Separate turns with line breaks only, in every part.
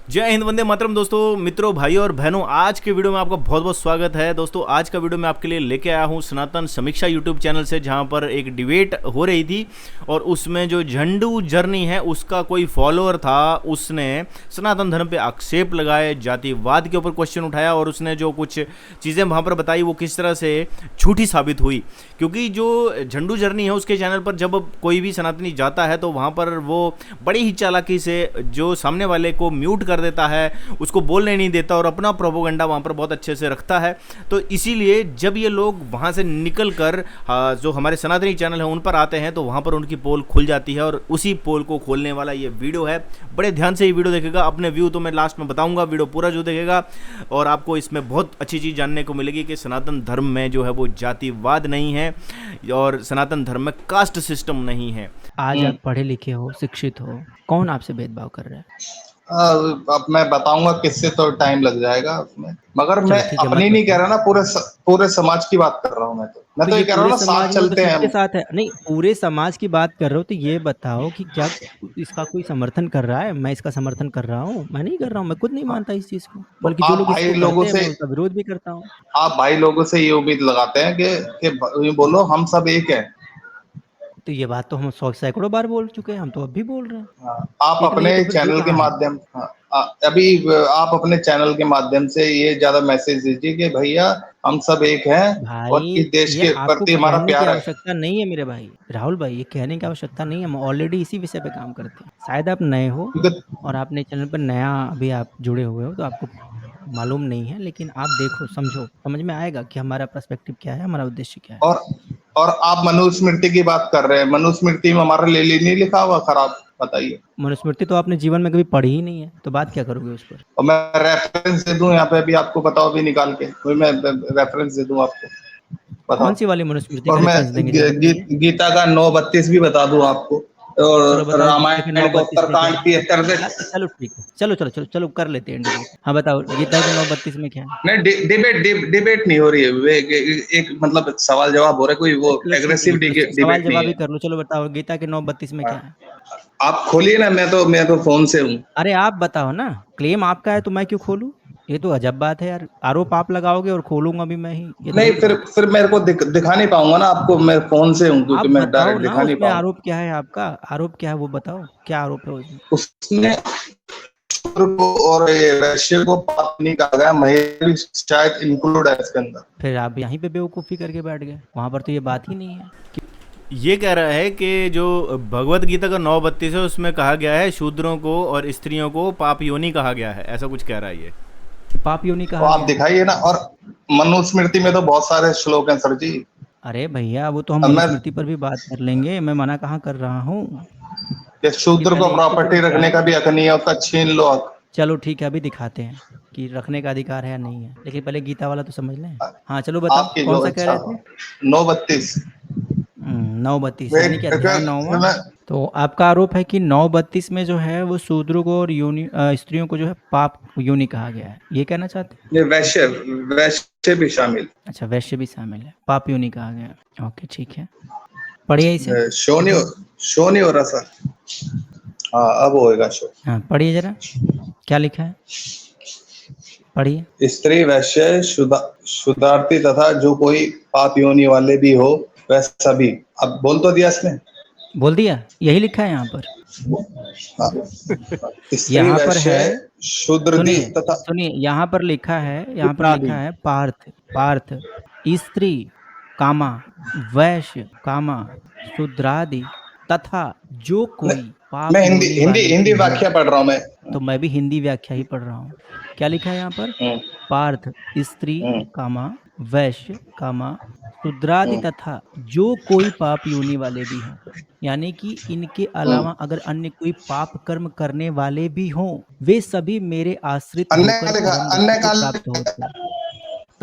जय हिंद, वंदे मातरम। दोस्तों, मित्रों, भाइयों और बहनों, आज के वीडियो में आपका बहुत बहुत स्वागत है। दोस्तों, आज का वीडियो मैं आपके लिए लेके आया हूँ सनातन समीक्षा यूट्यूब चैनल से, जहाँ पर एक डिबेट हो रही थी और उसमें जो झंडू जर्नी है उसका कोई फॉलोअर था, उसने सनातन धर्म पे आक्षेप लगाए, जातिवाद के ऊपर क्वेश्चन उठाया और उसने जो कुछ चीज़ें वहाँ पर बताई वो किस तरह से झूठी साबित हुई। क्योंकि जो झंडू जर्नी है उसके चैनल पर जब कोई भी सनातनी जाता है तो वहाँ पर वो बड़ी ही चालाकी से जो सामने वाले को म्यूट कर देता है, उसको बोलने नहीं देता और अपना प्रोपोगंडा वहाँ पर बहुत अच्छे से रखता है। तो इसीलिए जब ये लोग वहाँ से निकल कर जो हमारे सनातनी चैनल है उन पर आते हैं तो वहाँ पर उनकी पोल खुल जाती है और उसी पोल को खोलने वाला ये वीडियो है। बड़े ध्यान से ये वीडियो देखेगा, अपने व्यू तो मैं लास्ट में बताऊंगा, वीडियो पूरा जो देखेगा और आपको इसमें बहुत अच्छी चीज़ जानने को मिलेगी कि सनातन धर्म में जो है वो जातिवाद नहीं है और सनातन धर्म में कास्ट सिस्टम नहीं है।
आज आप पढ़े लिखे हो, शिक्षित हो, कौन आपसे भेदभाव कर रहा है?
अब मैं बताऊंगा किससे, तो टाइम लग जाएगा उसमें, मगर
चलो
मैं
ठीक है, मत
अपनी नहीं कह
बताओ।
रहा ना, पूरे समाज की बात कर रहा हूँ। मैं
तो
तो
ये
ये कह रहा हूँ
पूरे
ना, साथ
समाज में तो
चलते हैं
सबके
हम।
साथ है। नहीं, पूरे समाज की बात कर रहे हो तो ये बताओ कि क्या इसका कोई समर्थन कर रहा है? मैं इसका समर्थन कर रहा हूँ? मैं नहीं कर रहा हूँ, मैं खुद नहीं मानता इस चीज को,
तो
बल्कि जो
आप
लोग
भाई
इसको
लोगों
करते हैं
से
मैं उसका विरोध भी करता हूँ।
आप भाई लोगों से ये उम्मीद लगाते हैं कि ये बोलो हम सब एक हैं।
तो ये बात तो हम सैकड़ों बार बोल चुके हैं, हम तो अब भी बोल रहे हैं।
हाँ, आप
एक नहीं है
अपने
तो फिर दो
चैनल के
कहाँ है?
माध्यम हाँ, अभी आप अपने चैनल के माध्यम से ये ज्यादा मैसेज दीजिए कि भैया हम सब एक हैं और
भाई,
इस देश
ये
के
आपको
प्रति हमारा
कहने की
प्यार है।
आवश्यकता नहीं है मेरे भाई राहुल भाई, ये कहने की आवश्यकता नहीं है। हम ऑलरेडी इसी विषय पे काम करते हैं। शायद आप नए हो
क्योंकि
और आपने चैनल पर नया अभी आप जुड़े हुए हो तो आपको मालूम नहीं है, लेकिन आप देखो, समझो, समझ में आएगा कि हमारा पर्सपेक्टिव क्या है, हमारा उद्देश्य क्या है।
और और आप मनुस्मृति की बात कर रहे हैं। मनुस्मृति में हमारा ले नहीं लिखा हुआ खराब? बताइए।
मनुस्मृति तो आपने जीवन में कभी पढ़ी ही नहीं है, तो बात क्या करोगे उस पर?
और मैं रेफरेंस दे दूं यहाँ पे, अभी आपको बताओ, अभी निकाल के कोई मैं रेफरेंस दे दूं आपको,
कौन
बताओ।
सी वाली मनुस्मृति
और
का
मैं
रेफरेंस देंगे, जरा बताइए।
गीता का 9:32 भी बता दूं आपको,
चलो
और
बताओ, गीता के
रामायण का
9:32 में क्या
उत्तरकांड
है?
73 से।
चलो ठीक है, चलो चलो चलो चलो कर लेते हैं डिबेट। हाँ बताओ, गीता के 9:32 में क्या है?
नहीं, डिबेट नहीं हो रही है, एक मतलब सवाल जवाब हो रहा है, कोई वो
चलो ठीक है,
एग्रेसिव
तो सवाल
डिबेट नहीं
जवाब ही
है।
कर लो। चलो बताओ, गीता के 9:32 में क्या है?
आप खोलिए ना, मैं तो फोन से हूँ।
अरे आप बताओ ना, क्लेम आपका है तो मैं क्यों खोलूं? ये तो अजब बात है यार, आरोप आप लगाओगे और खोलूंगा भी मैं ही, ये तो
नहीं,
गलत
फिर
बात है।
फिर मेरे को दिखा नहीं पाऊंगा ना आपको, मैं फोन से हूँ, क्योंकि
आप
मैं
बताओ
डायरेक्ट
ना,
दिखा नहीं
उसमें
पाऊंगा।
आरोप क्या है आपका? आरोप क्या है वो बताओ, क्या आरोप है उसमें?
उसने शूद्र को और ये वैश्य को पाप नहीं कहा गया, महिला भी शायद इंक्लूड है इसके अंदर।
फिर आप यहीं पे बेवकूफ़ी करके बैठ गए, वहां पर तो ये बात ही नहीं है कि
ये कह रहा है कि जो भगवत गीता का 9:32 है उसमें कहा गया है शूद्रों को और स्त्रियों को पाप योनि कहा गया है, ऐसा कुछ कह रहा है ये।
पाप योनि
तो
कहा
आप
गया है।
दिखाइए ना। और मनुस्मृति में तो बहुत सारे श्लोक हैं सर जी।
अरे भैया, वो तो हम
अब मैं
मनुस्मृति पर भी बात कर लेंगे, मैं मना कहाँ कर रहा हूँ।
कि
ये
शूद्र को
पहले इसको तो
प्रॉपर्टी रखने का
बताओ।
भी हक नहीं है, उसका छीन लो हक।
चलो ठीक है, अभी दिखाते हैं कि रखने का अधिकार है या नहीं है, लेकिन पहले गीता वाला तो समझ लें। हाँ चलो बताओ,
आपकी जो
कौन सा कह
इच्छा
रहे
हो।
थे?
9:32।
9:32 यानी कि अध्याय 9वां।
मैं
तो आपका आरोप है कि 9:32 में जो है वो शूद्रों को और स्त्रियों को जो है पाप योनि कहा गया है, ये कहना चाहते हैं?
ये वैश्य वैश्य भी शामिल।
अच्छा, वैश्य भी शामिल है, पाप योनि कहा गया है। ओके ठीक है, पढ़िए इसे।
शो नहीं हो रहा सर। हाँ, अब होएगा शो।
हाँ पढ़िए जरा, क्या लिखा है, पढ़िए।
स्त्री, वैश्य, शुद्धार्थी तथा जो कोई पाप योनि वाले भी हो, वह सभी। अब बोल तो दिया इसने।
बोल दिया, यही लिखा है यहाँ पर।
हाँ। स्त्री,
यहाँ पर
वैश्य,
है,
शूद्रदी
सुनिए
तथा
सुनिए, यहाँ पर लिखा है, यहाँ पर लिखा है पार्थ, पार्थ, स्त्री कामा, वैश्य कामा, शूद्रादि तथा जो कोई
मैं
पाप
हिंदी
योनि
हिंदी
वाले
हिंदी
भी हों।
व्याख्या पढ़ रहा हूँ मैं।
तो मैं भी हिंदी व्याख्या ही पढ़ रहा हूँ। क्या लिखा है यहाँ पर?
हम्म,
पार्थ, स्त्री
हम्म,
कामा, वैश्य कामा, शूद्रादि
हम्म।
तथा जो कोई पाप योनि वाले भी हों। यानी कि इनके अलावा अगर अन्य कोई पाप कर्म करने वाले भी हों, वे सभी मेरे आश्रित होकर परम गति को प्राप्त होते हैं।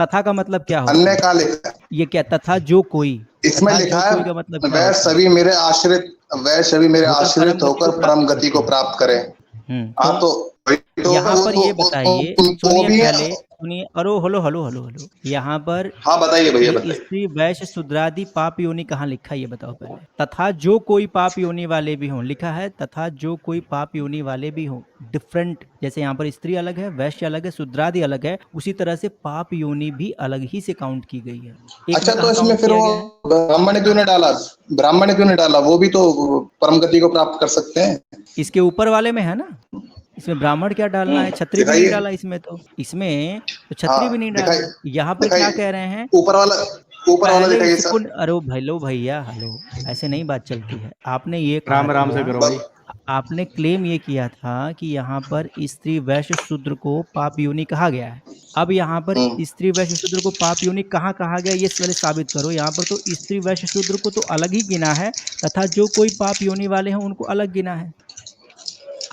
तथा का मतलब क्या होता
अन्य
है?
का लिखा है।
ये क्या तथा जो कोई?
इसमें
तथा
लिखा
जो
है,
कोई का मतलब क्या
वह
होता है?
सभी मेरे आश्रित वह सभी मेरे
होकर परम
आश्रित
गति को
होकर
प्राप्त
परम गति
करते
को
हैं।
प्राप्त करें। हाँ,
तो
तो वही तो
यहाँ पर ये बताइए,
वो
सुनिए
भी है।
पहले, सुनिए, अरो हेलो हेलो हेलो हेलो, यहाँ पर
हाँ बताइए भैया
ये
बताइए।
स्त्री वैश्य शूद्रादि पाप योनि कहाँ लिखा है ये बताओ पहले। तथा जो कोई पाप योनि वाले भी हों, लिखा है तथा जो कोई पाप योनि वाले भी हों। डिफरेंट, जैसे यहाँ पर स्त्री अलग है, वैश्य अलग है, शूद्रादि अलग है, उसी तरह से पाप योनि भी अलग ही से काउंट की गई है। एक
अच्छा
में
तो
कहाँ
इसमें
काउंट
फिर
किया
वो
गया है?
ब्राह्मण क्यों नहीं डाला? ब्राह्मण क्यों नहीं डाला? वो भी तो परम गति को प्राप्त कर सकते हैं।
इसके ऊपर वाले में है ना, इसमें ब्राह्मण क्या डालना है, छत्री भी नहीं
दिखाइए।
डाला इसमें तो छत्री भी
हाँ
नहीं
दिखाई,
डाला। यहाँ पर क्या
दिखाइए
कह रहे हैं,
ऊपर वाला, ऊपर वाला
पहले
दिखाइए
इसको,
सर।
अरे हेलो भैया हेलो, ऐसे नहीं बात चलती है। आपने ये कहा
राम राम से
था,
करो भाई।
आपने क्लेम ये किया था कि यहाँ पर स्त्री वैश्य शूद्र को पाप योनि कहा गया है। अब यहाँ पर
हम्म।
स्त्री वैश्य शूद्र को पाप योनि कहाँ कहा गया ये पहले साबित करो। यहाँ पर तो स्त्री वैश्य शूद्र को तो अलग ही गिना है, तथा जो कोई पाप योनि वाले हैं उनको अलग गिना है।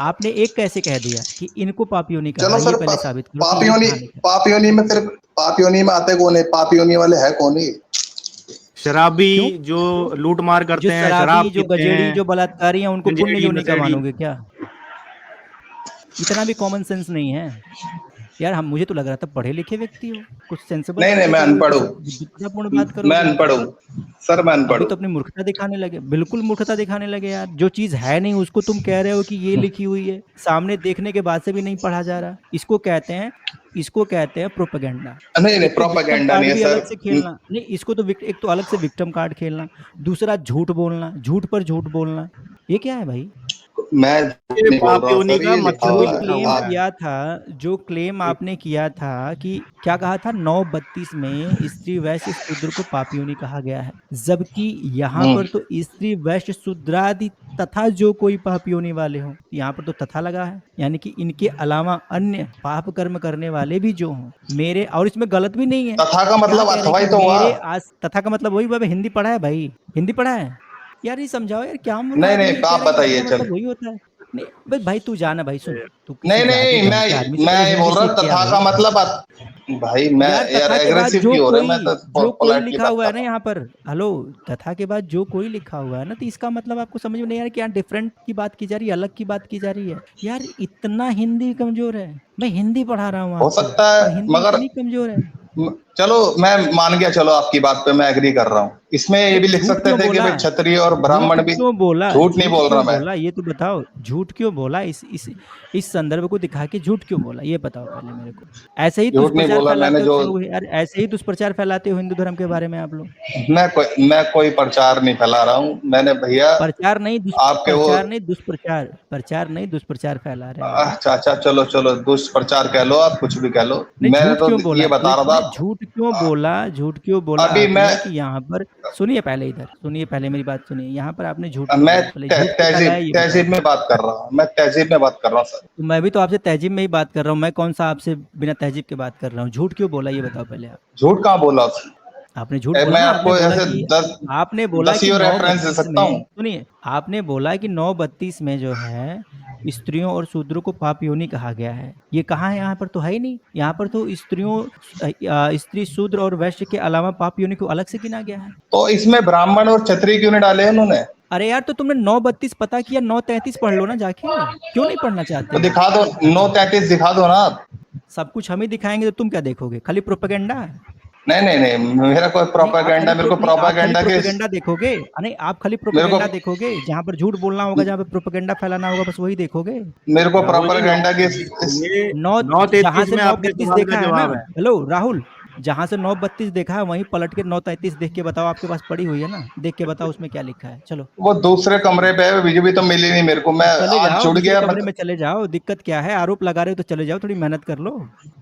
आपने एक कैसे कह दिया कि इनको पाप योनि कहा
चलो
है, ये
सर
पहले साबित करो कि
पाप
ये
योनि,
कहाँ लिखा है।
पाप योनि में फिर पाप योनि में आते कौन है? पाप योनि वाले है कौन ही?
शराबी
क्यों?
जो लूट मार
जो
करते हैं,
शराबी,
शराब
जो
पीते
गजेड़ी,
हैं,
जो बलात्कारी हैं उनको पुण्य
गंजेड़ी
योनि का
नशेड़ी।
मानोगे क्या? इतना भी कॉमन सेंस नहीं है यार। हम, मुझे तो लग रहा था पढ़े लिखे व्यक्ति हो, कुछ सेंसेबल
नहीं
बात
नहीं मैं
करोगे,
अनपढ़
कुछ
हूँ।
बुद्धिपूर्ण बात
मैं
करोगे।
अनपढ़ हूँ सर, मैं अनपढ़
अभी
हूँ।
तो अपनी मूर्खता दिखाने लगे, बिल्कुल मूर्खता दिखाने लगे यार। जो चीज है नहीं उसको तुम कह रहे हो कि ये लिखी हुई है, सामने देखने के बाद से भी नहीं पढ़ा जा रहा। इसको कहते हैं प्रोपेगेंडा।
नहीं नहीं
एक तो विक्टिम
प्रोपेगेंडा नहीं
कार्ड
है
भी
सर।
अलग से खेलना नहीं, इसको तो एक तो अलग से विक्टिम कार्ड खेलना, दूसरा झूठ बोलना, झूठ पर झूठ बोलना, ये क्या है भाई?
मैं
ये
नहीं बोल
पाप
रहा हूँ
योनि
सर,
का
ये लिखा
मतलब
जो
ही
हुआ है।
लिखा
क्लेम
हुआ है।
किया था, जो क्लेम आपने किया था कि क्या कहा था, 9:32 में स्त्री वैश्य शूद्र को पाप योनि कहा गया है, जबकि यहाँ पर तो स्त्री वैश्य शूद्रादि तथा जो कोई पाप योनि वाले हो, यहाँ पर तो तथा लगा है, यानी कि इनके अलावा अन्य पाप कर्म करने वाले भी जो हों मेरे, और इसमें गलत भी नहीं है।
तथा का
क्या
मतलब
कह रहे हैं
अथवा
कि
ही तो हुआ।
मेरे आस, तथा का मतलब वही बाबा, हिंदी पढ़ा है भाई, हिंदी पढ़ा है यार, ये समझाओ यार, क्या मूर्ख
नहीं
आदमी
नहीं
है, कह
आप
रहा है कि तथा
बताइए
का
चल।
मतलब वही होता है। नहीं भाई, तू जाना भाई, सुन, तू किसी
नहीं
जाके
नहीं
ढंग के आदमी से
मैं
पहले
ये
हिंदी
बोल रहा
सीख के आ
तथा का
भाई।
मतलब भाई मैं
यार
यार
तथा के बाद
एग्रेसिव
जो
क्यों हो रहे हैं? मैं
कोई,
तो
जो कोई
पोलाइटली
लिखा
बात
हुआ है
कर
ना
रहा हूँ।
यहाँ पर, हेलो, तथा के बाद जो कोई लिखा हुआ है ना, तो इसका मतलब आपको समझ में नहीं आ रहा कि यहाँ डिफरेंट की बात की जा रही है, अलग की बात की जा रही है। यार इतना हिंदी कमजोर है, मैं हिंदी पढ़ा रहा हूँ
हो
आपको
सकता
और
है
हिंदी
मगर
इतनी कमजोर है।
चलो मैं मान गया, चलो आपकी बात पे मैं एग्री कर रहा हूँ। इसमें ये
नहीं,
भी लिख
झूठ
सकते
क्यों
थे कि
बोला,
भाई क्षत्रिय और
झूठ
ब्राह्मण भी।
क्यों बोला,
झूठ नहीं
झूठ
बोल रहा
क्यों
मैं।
बोला ये तो बताओ, झूठ क्यों बोला, इस संदर्भ को दिखा के झूठ क्यों बोला ये बताओ पहले मेरे को। ऐसे ही
झूठ नहीं
दुष्प्रचार
बोला मैंने
फैलाते हो
जो।
तुम लोग यार, ऐसे ही दुष्प्रचार फैलाते हो हिंदू धर्म के बारे में आप लोग।
मैं कोई प्रचार नहीं फैला रहा हूँ मैंने भैया।
प्रचार नहीं
आपके वो
प्रचार नहीं, दुष्प्रचार, प्रचार नहीं, दुष्प्रचार फैला रहे हो आप।
अच्छा अच्छा चलो चलो दुष्प्रचार कह लो, आप कुछ भी कह लो।
नहीं,
मैंने
झूठ
तो
क्यों बोला
ये बता रहा
नहीं,
था।
झूठ क्यों बोला, झूठ क्यों बोला
अभी मैं
आपने कि यहाँ पर, सुनिए पहले, इधर सुनिए पहले मेरी बात सुनिए, यहाँ पर आपने झूठ क्यों बोला, पहले झूठ क्यों
तहजीब
फैलाया ये बताओ।
तहजीब में बात कर रहा हूँ, मैं तहजीब में बात कर रहा हूँ सर।
तो मैं भी तो आपसे तहजीब में ही बात कर रहा हूँ, मैं कौन सा आपसे बिना तहजीब के बात कर रहा हूँ। झूठ क्यों बोला ये बताओ पहले आप।
झूठ कहाँ बोला उसने?
आपने झूठ बोला
मैं
ना,
आपको ऐसे
आपने बोला कि
दसियों रेफरेंस दे
9:32
सकता
में,
हूँ।
सुनिए, आपने बोला कि 9:32 में जो है स्त्रियों और शूद्रों को पाप योनि कहा गया है। ये कहाँ है? यहाँ पर तो है ही नहीं। यहाँ पर तो स्त्री, शूद्र और वैश्य के अलावा पाप योनि को अलग से गिना गया है।
तो इसमें ब्राह्मण और क्षत्रिय क्यों नहीं डाले उन्होंने?
अरे यार, तो तुमने 9:32 पता किया, 9:33 पढ़ लो ना जाके, क्यों नहीं पढ़ना चाहते
तो
हो?
दिखा दो 9:33 दिखा दो ना आप।
सब कुछ हम ही दिखाएंगे तो तुम क्या देखोगे, खाली प्रोपेगेंडा?
नहीं नहीं नहीं मेरा कोई
नहीं, आप खाली
प्रोपेगेंडा, मेरे को
नहीं, आप खाली
प्रोपेगेंडा के
प्रोपेगेंडा देखोगे। नहीं, आप खाली
मेरे को
प्रोपेगेंडा देखोगे, जहां पर झूठ बोलना होगा, जहां पर प्रोपेगेंडा फैलाना होगा, बस वही देखोगे।
मेरे को
राहुल जी,
प्रोपेगेंडा के
ये
नौ, जहां
9:33
से
में आपके
9:32
सवाल का
देखा है ना,
जवाब है।
हेलो राहुल, जहां से 9:32 देखा है वहीं पलट के 9:33 देख के बताओ, आपके पास पड़ी हुई है ना, देख के बताओ उसमें क्या लिखा है। चलो
वो दूसरे कमरे पे है, बीजेपी तो मिली नहीं मेरे को, मैं
चले
आज
जाओ,
जुड़
दूसरे
गया
कमरे में
मतलब।
चले जाओ, दिक्कत क्या है? आरोप लगा रहे हो तो चले जाओ, थोड़ी मेहनत कर लो।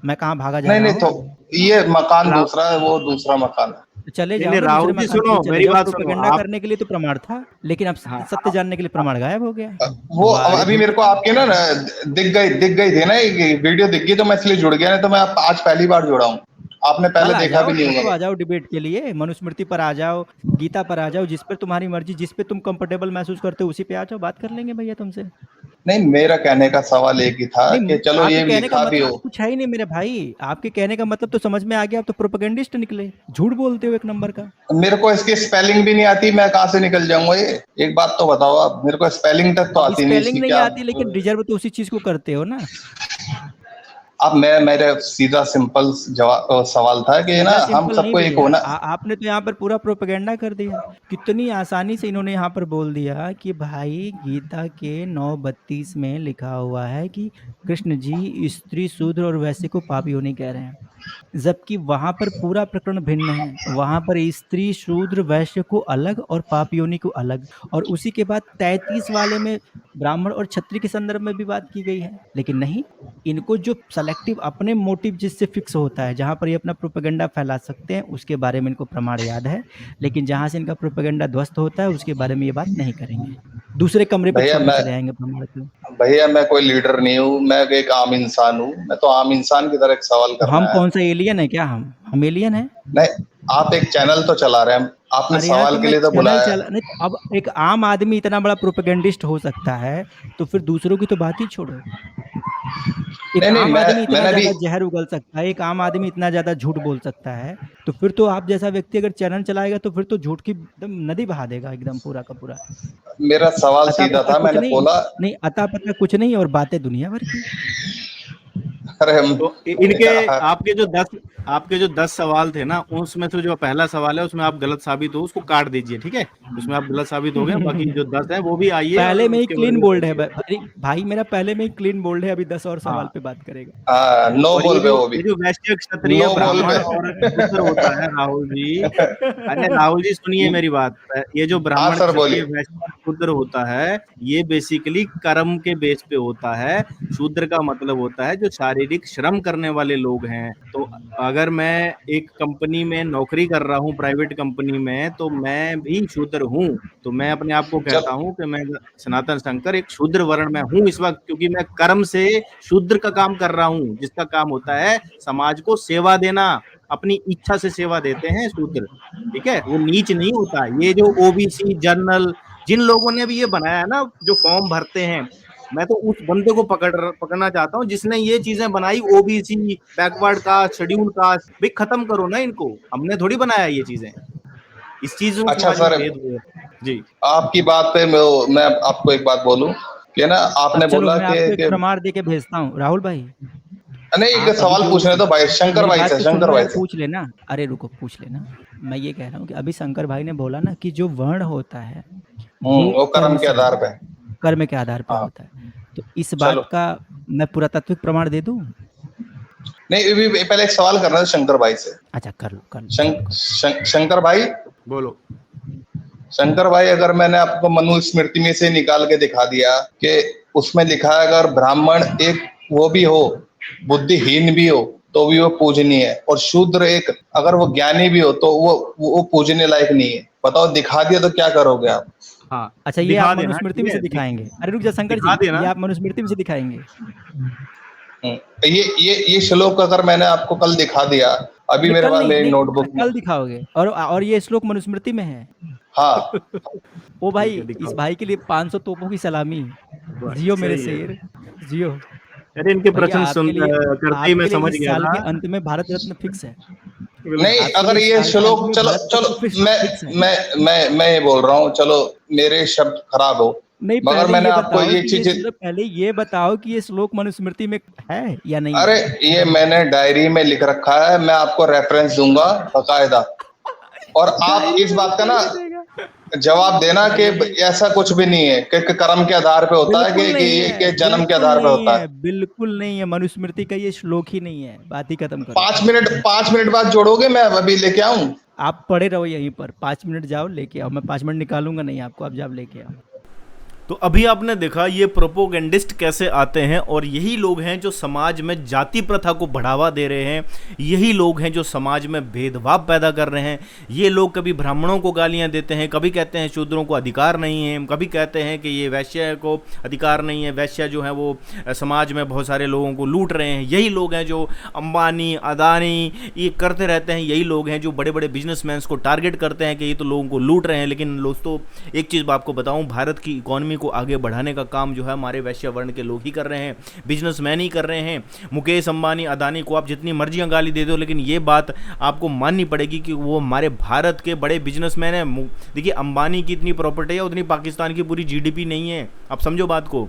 मैं कहाँ भागा जा
नहीं
रहा
नहीं तो
हूँ?
ये मकान
रा,
दूसरा है, वो दूसरा मकान है।
तो चले
नहीं
जाओ
नहीं
ना, दूसरे
राहुल जी
मकान पे
सुनो,
ही चले
मेरी
जाओ।
बात सुनो
प्रोपेगेंडा
आप।
करने के लिए तो प्रमाण था, लेकिन अब
हाँ
सत्य जानने के लिए प्रमाण गायब हो गया।
वो
वाह रे
अभी मेरे को
भैया,
आपके ना दिख गई थी ना, ये वीडियो दिख गई तो मैं इसलिए जुड़ गया, नहीं तो मैं आज पहली बार जुड़ा हूँ। आपने पहले
कल आ
देखा
जाओ,
भी नहीं
परसों
होगा।
आ जाओ डिबेट के लिए, मनुस्मृति पर आ जाओ, गीता पर आ जाओ, जिस पर तुम्हारी मर्जी, जिस पे तुम कंफर्टेबल महसूस करते हो उसी पे आ जाओ, बात कर लेंगे भैया तुमसे।
नहीं मेरा कहने का सवाल एक ही था
नहीं,
कि चलो
आपके
ये
कहने का
लिखा भी
मतलब
हो।
तो कुछ है ही नहीं मेरे भाई, आपके कहने का मतलब तो समझ में आ गया, आप तो प्रोपेगेंडिस्ट निकले, झूठ बोलते हो एक नंबर का।
मेरे को इसकी स्पेलिंग भी नहीं आती, मैं कहाँ से निकल जाऊंगा? ये एक बात तो बताओ आप मेरे को, स्पेलिंग तक तो
अब
आती नहीं
स्पेलिंग
इसकी
नहीं
क्या
आती, लेकिन रिजर्व तो उसी चीज को करते हो ना।
अब मेरे सीधा सिंपल जवाब सवाल था कि ना
सीधा
हम
सिंपल नहीं
सबको एक
भैया,
होना।
आपने तो यहाँ पर पूरा प्रोपेगेंडा कर दिया। कितनी आसानी से इन्होंने यहाँ पर बोल दिया कि भाई गीता के 9:32 में लिखा हुआ है कि कृष्ण जी स्त्री शूद्र और वैश्य को पापी नहीं कह रहे हैं, जबकि वहां पर पूरा प्रकरण भिन्न है। वहां पर स्त्री शूद्र वैश्य को अलग और पाप योनि को अलग, और उसी के बाद 33 वाले में ब्राह्मण और क्षत्रिय के संदर्भ में भी बात की गई है। लेकिन नहीं, इनको जो सेलेक्टिव अपने मोटिव जिससे फिक्स होता है, जहां पर ये अपना प्रोपेगेंडा फैला सकते हैं, उसके बारे में इनको प्रमाण याद है, लेकिन जहां से इनका प्रोपेगेंडा ध्वस्त होता है उसके बारे में ये बात नहीं करेंगे, दूसरे कमरे पर छोड़ के चले जाएंगे प्रमाण को।
भैया मैं कोई लीडर नहीं हूँ, मैं एक आम इंसान हूँ। मैं तो आम इंसान की तरह एक सवाल करना
हम
है।
कौन सा एलियन है क्या? हम एलियन है?
नहीं, आप एक चैनल तो चला रहे हैं, आपने
अरे यार,
सवाल
तो
के
मैं
लिए तो
चैनल
बुलाया।
चला नहीं, तो अब एक आम आदमी इतना बड़ा प्रोपेगेंडिस्ट हो सकता है, तो फिर दूसरों की तो बात ही छोड़ो। एक
नहीं
आम आदमी इतना
मैंने भी
ज्यादा जहर उगल सकता है, एक आम आदमी इतना ज्यादा झूठ बोल सकता है, तो फिर तो आप जैसा व्यक्ति अगर चैनल चलाएगा तो फिर तो झूठ की एकदम नदी बहा देगा, एकदम पूरा का पूरा।
मेरा सवाल
अता
सीधा
पता
था,
कुछ
मैंने
नहीं,
बोला
नहीं अता पता कुछ नहीं, और बातें दुनिया भर की।
अरे
तो इनके आपके जो 10 सवाल थे ना, उसमें से जो पहला सवाल है उसमें आप गलत साबित हो, उसको काट दीजिए, ठीक है? उसमें आप गलत साबित हो गए, बाकी जो 10 है वो भी आइए
पहले
और
में ही
उसके
क्लीन
बारे में
बोल्ड है
बताइए।
भाई, भाई मेरा पहले में ही क्लीन बोल्ड है, अभी 10 और सवाल
हाँ,
पे बात करेगा।
हाँ, नो
और
बोल पे वो भी,
ये जो वैश्य क्षत्रिय
नो बोल
ब्राह्मण
पे।
और शूद्र होता है राहुल जी, अरे राहुल जी सुनिए मेरी बात। ये जो
हाँ
ब्राह्मण
सर
क्षत्रिय
बोलिए।
वैश्य और शूद्र होता है, ये बेसिकली कर्म के बेस पे होता है। शूद्र का मतलब होता है जो शारीरिक श्रम करने वाले लोग हैं। तो अगर मैं एक कंपनी में नौकरी कर रहा हूँ, प्राइवेट कंपनी में, तो मैं भी शूद्र हूँ। तो मैं अपने आप को कहता
चल
हूँ कि मैं सनातन शंकर एक शूद्र वर्ण में हूँ इस वक्त, क्योंकि मैं कर्म से शूद्र का काम कर रहा हूँ, जिसका काम होता है समाज को सेवा देना। अपनी इच्छा से सेवा देते हैं शूद्र, ठीक है? वो नीच नहीं होता। ये जो ओबीसी जनरल, जिन लोगों ने भी ये बनाया है ना, जो फॉर्म भरते हैं, मैं तो उस बंदे को पकड़ना चाहता हूँ जिसने ये चीजें बनाई। OBC, backward caste, schedule caste, भाई खत्म करो ना इनको। हमने थोड़ी बनाया ये चीजें। इस चीज में
अच्छा
समाज में
सर,
भेद हुए जी।
आपकी बात पे मैं आपको एक बात बोलूं कि ना,
अब
आपने
चलो
बोला
मैं आपको एक प्रमाण दे के भेजता हूँ राहुल भाई।
नहीं, एक
आप अभी
सवाल
जो
पूछने तो भाई, शंकर
मेरी
भाई
बात
से,
तो सुन
शंकर
लो
भाई
यार,
से।
पूछ लेना। अरे रुको, पूछ लेना। मैं ये कह रहा हूँ कि अभी शंकर भाई ने बोला ना कि जो वर्ण होता है वो
वो कर्म
कर्म
के
से
आधार
होता
पे।
है, कर्म के आधार पे
हाँ,
होता है। तो इस
चलो।
बात का मैं पुरातात्विक प्रमाण दे दूं?
नहीं, पहले एक सवाल करना था शंकर भाई से।
अच्छा कर लो, चलो करो।
शंकर भाई,
बोलो।
शंकर भाई, अगर मैंने आपको मनुस्मृति में से निकाल के दिखा दिया कि उसमें लिखा है अगर ब्राह्मण एक वो भी हो, बुद्धिहीन भी हो, तो भी वो पूजनीय है, और शूद्र एक अगर वो ज्ञानी भी हो तो वो पूजने लायक नहीं है, बताओ दिखा दिया तो क्या करोगे आप?
हाँ,
अच्छा, ये आप
दिखा देना,
मनुस्मृति
ठीक
में से
है?
दिखाएंगे? अरे रुक जा शंकर
दिखा
जी, ये
देना।
आप मनुस्मृति में से दिखाएंगे?
ये श्लोक अगर मैंने आपको कल दिखा दिया, अभी
नहीं
मेरे
कल
पास
नहीं,
मेरी
नहीं
नोटबुक में।
कल दिखाओगे, और ये श्लोक मनुस्मृति में है?
हाँ,
ओ
ठीक
भाई,
है,
इस
दिखाओ।
भाई के लिए 500 तोपों की सलामी।
बस,
जियो मेरे
सही है।
शेर, जियो।
अरे इनके
भैया
प्रश्न सुन करते ही मैं
आपके लिए
समझ
इस
गया
साल
था।
के अंत में भारत रत्न फिक्स है।
नहीं,
आपके
अगर
लिए इस
ये
साल के अंत
श्लोक,
में
चलो
भारत
चलो,
रत्न फिक्स है।
मैं ये बोल रहा हूँ, चलो मेरे शब्द खराब हो,
नहीं,
मगर
पहले
मैंने
ये
आपको
बताओ
ये
कि ये
चीज,
पहले ये बताओ कि ये श्लोक मनुस्मृति में है या नहीं
अरे
है?
ये मैंने डायरी में लिख रखा है, मैं आपको रेफरेंस दूंगा बकायदा, और आप
डायरी
इस
में
बात
लिख
का
के
ना
दे देगा?
जवाब देना कि
ये भी
ऐसा कुछ भी नहीं है कि कर्म के आधार पे होता है
बिल्कुल नहीं
कि
है,
जन्म के
बिल्कुल
आधार पे
नहीं
होता
है,
है।
बिल्कुल नहीं है। मनुस्मृति का ये श्लोक ही नहीं है, बात ही खत्म करो।
5 मिनट बाद जोड़ोगे, मैं अभी लेके आऊं।
आप पड़े रहो यहीं पर, 5 मिनट जाओ लेके आओ, मैं 5 मिनट निकालूंगा नहीं आपको, आप जाओ लेके आओ।
तो अभी आपने देखा ये प्रोपोगेंडिस्ट कैसे आते हैं, और यही लोग हैं जो समाज में जाति प्रथा को बढ़ावा दे रहे हैं। यही लोग हैं जो समाज में भेदभाव पैदा कर रहे हैं। ये लोग कभी ब्राह्मणों को गालियां देते हैं, कभी कहते हैं शूद्रों को अधिकार नहीं है, कभी कहते हैं कि ये वैश्य को अधिकार नहीं है, वैश्य जो है वो समाज में बहुत सारे लोगों को लूट रहे हैं। यही लोग हैं जो अंबानी, अदानी ये करते रहते हैं। यही लोग हैं जो बड़े बड़े बिजनेसमैन को टारगेट करते हैं कि ये तो लोगों को लूट रहे हैं। लेकिन दोस्तों, एक चीज़ आपको बताऊं, भारत की इकोनॉमी को आगे बढ़ाने का काम जो है हमारे वैश्य वर्ण के लोग ही कर रहे हैं, बिजनेसमैन ही कर रहे हैं। मुकेश अंबानी, अदानी को आप जितनी मर्जियां गाली दे दो, लेकिन ये बात आपको माननी पड़ेगी कि वो हमारे भारत के बड़े बिजनेसमैन हैं। देखिए, अंबानी की इतनी प्रॉपर्टी है उतनी पाकिस्तान की पूरी जीडीपी नहीं है। आप समझो बात को।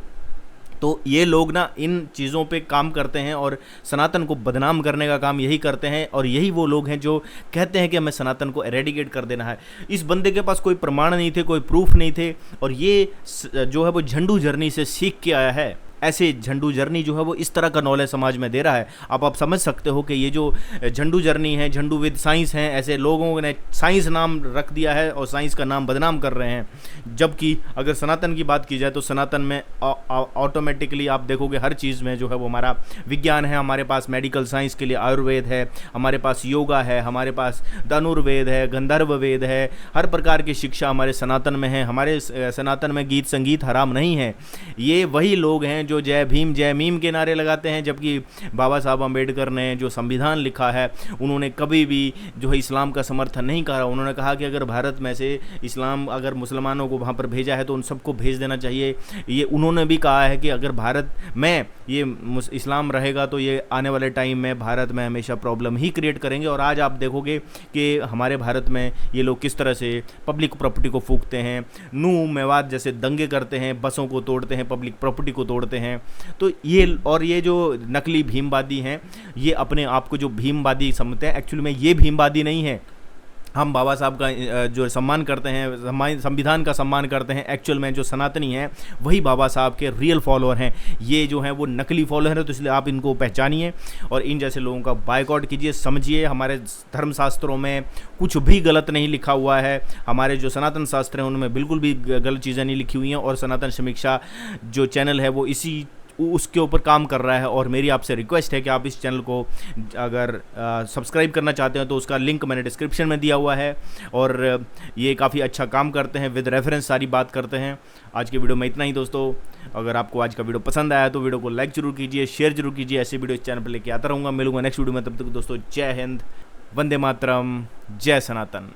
तो ये लोग ना इन चीज़ों पे काम करते हैं और सनातन को बदनाम करने का काम यही करते हैं, और यही वो लोग हैं जो कहते हैं कि हमें सनातन को एरेडिकेट कर देना है। इस बंदे के पास कोई प्रमाण नहीं थे, कोई प्रूफ नहीं थे, और ये जो है वो झंडू जर्नी से सीख के आया है। ऐसे झंडू जर्नी जो है वो इस तरह का नॉलेज समाज में दे रहा है। आप समझ सकते हो कि ये जो झंडू जर्नी है, झंडू विद साइंस हैं, ऐसे लोगों ने साइंस नाम रख दिया है और साइंस का नाम बदनाम कर रहे हैं। जबकि अगर सनातन की बात की जाए तो सनातन में ऑटोमेटिकली आप देखोगे हर चीज़ में जो है वो हमारा विज्ञान है। हमारे पास मेडिकल साइंस के लिए आयुर्वेद है, हमारे पास योगा है, हमारे पास धनुर्वेद है, गंधर्व वेद है, हर प्रकार की शिक्षा हमारे सनातन में है। हमारे सनातन में गीत संगीत हराम नहीं है। ये वही लोग हैं जो जय भीम जय मीम के नारे लगाते हैं, जबकि बाबा साहब अम्बेडकर ने जो संविधान लिखा है उन्होंने कभी भी जो है इस्लाम का समर्थन नहीं करा। उन्होंने कहा कि अगर भारत में से इस्लाम अगर मुसलमानों को वहाँ पर भेजा है तो उन सबको भेज देना चाहिए। ये उन्होंने भी कहा है कि अगर भारत में ये इस्लाम रहेगा तो ये आने वाले टाइम में भारत में हमेशा प्रॉब्लम ही क्रिएट करेंगे। और आज आप देखोगे कि हमारे भारत में ये लोग किस तरह से पब्लिक प्रॉपर्टी को फूंकते हैं, नूह मेवात जैसे दंगे करते हैं, बसों को तोड़ते हैं, पब्लिक प्रॉपर्टी को तोड़ते हैं। तो ये जो नकली भीमवादी हैं, ये अपने आप को जो भीमवादी समझते हैं, एक्चुअली में ये भीमवादी नहीं है। हम बाबा साहब का जो सम्मान करते हैं, संविधान का सम्मान करते हैं, एक्चुअल में जो सनातनी हैं वही बाबा साहब के रियल फॉलोअर हैं। ये जो हैं वो नकली फॉलोअर हैं। तो इसलिए आप इनको पहचानिए और इन जैसे लोगों का बायकॉट कीजिए। समझिए हमारे धर्मशास्त्रों में कुछ भी गलत नहीं लिखा हुआ है। हमारे जो सनातन शास्त्र हैं उनमें बिल्कुल भी गलत चीज़ें नहीं लिखी हुई हैं, और सनातन समीक्षा जो चैनल है वो इसी उसके ऊपर काम कर रहा है। और मेरी आपसे रिक्वेस्ट है कि आप इस चैनल को अगर सब्सक्राइब करना चाहते हैं तो उसका लिंक मैंने डिस्क्रिप्शन में दिया हुआ है, और ये काफ़ी अच्छा काम करते हैं, विद रेफरेंस सारी बात करते हैं। आज की वीडियो में इतना ही दोस्तों। अगर आपको आज का वीडियो पसंद आया तो वीडियो को लाइक जरूर कीजिए, शेयर जरूर कीजिए। ऐसे वीडियो इस चैनल पर लेके आता रहूँगा। मिलूंगा नेक्स्ट वीडियो में, तब तक दोस्तों जय हिंद, वंदे मातरम, जय सनातन।